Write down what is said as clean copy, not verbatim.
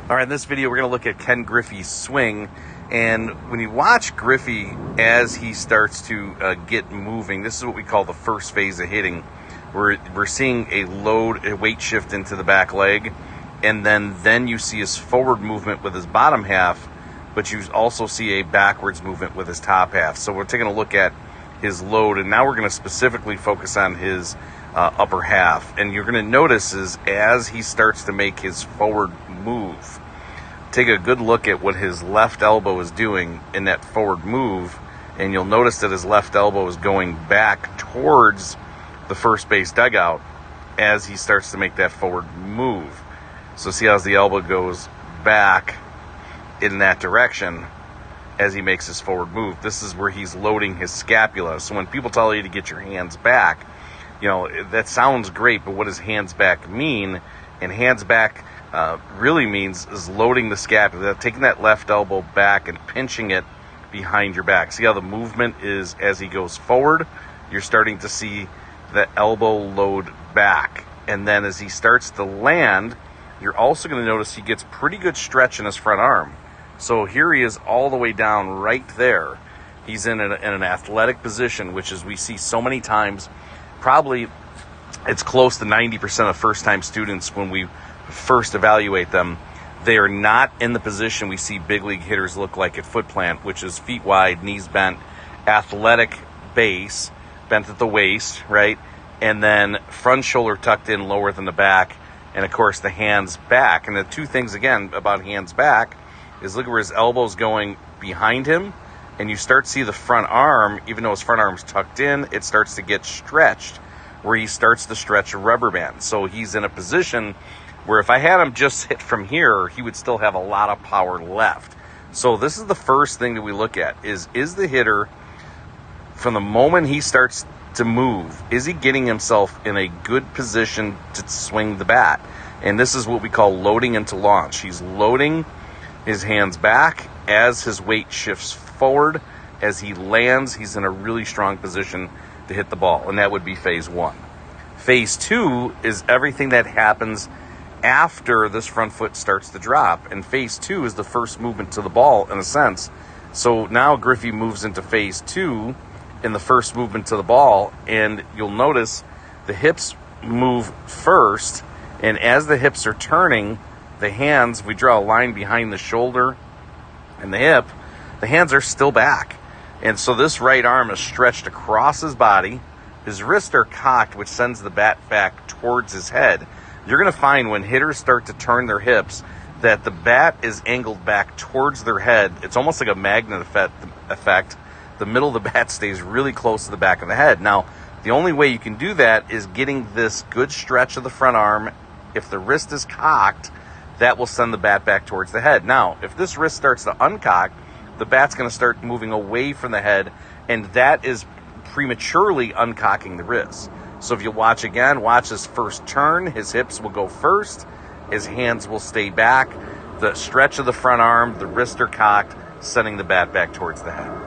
All right, in this video, we're going to look at Ken Griffey's swing. And when you watch Griffey as he starts to get moving, this is what we call the first phase of hitting. We're seeing a weight shift into the back leg, and then you see his forward movement with his bottom half, but you also see a backwards movement with his top half. So we're taking a look at his load, and now we're going to specifically focus on his upper half. And you're going to notice is as he starts to make his forward move, take a good look at what his left elbow is doing in that forward move, and you'll notice that his left elbow is going back towards the first base dugout as he starts to make that forward move. So see how the elbow goes back in that direction as he makes his forward move. This is where he's loading his scapula. So when people tell you to get your hands back, you know, that sounds great, but what does hands back mean? And hands back really means is loading the scapula, taking that left elbow back and pinching it behind your back. See how the movement is as he goes forward? You're starting to see the elbow load back. And then as he starts to land, you're also going to notice he gets pretty good stretch in his front arm. So here he is all the way down right there. He's in an athletic position, which is we see so many times. Probably it's close to 90% of first-time students when we first evaluate them. They are not in the position we see big league hitters look like at foot plant, which is feet wide, knees bent, athletic base, bent at the waist, right? And then front shoulder tucked in lower than the back, and of course the hands back. And the two things again about hands back is look where his elbow's going behind him, and you start to see the front arm, even though his front arm's tucked in, it starts to get stretched where he starts to stretch a rubber band. So he's in a position where if I had him just hit from here, he would still have a lot of power left. So this is the first thing that we look at is the hitter, from the moment he starts to move, is he getting himself in a good position to swing the bat? And this is what we call loading into launch. He's loading his hands back as his weight shifts forward. As he lands, he's in a really strong position to hit the ball, and that would be phase one. Phase two is everything that happens after this front foot starts to drop, and phase two is the first movement to the ball in a sense. So now Griffey moves into phase two in the first movement to the ball, and you'll notice the hips move first, and as the hips are turning, the hands, we draw a line behind the shoulder and the hip, the hands are still back. And so this right arm is stretched across his body. His wrists are cocked, which sends the bat back towards his head. You're going to find when hitters start to turn their hips that the bat is angled back towards their head. It's almost like a magnet effect. The middle of the bat stays really close to the back of the head. Now, the only way you can do that is getting this good stretch of the front arm. If the wrist is cocked, that will send the bat back towards the head. Now, if this wrist starts to uncock, the bat's going to start moving away from the head, and that is prematurely uncocking the wrist. So if you watch again, watch his first turn, his hips will go first, his hands will stay back, the stretch of the front arm, the wrists are cocked, sending the bat back towards the head.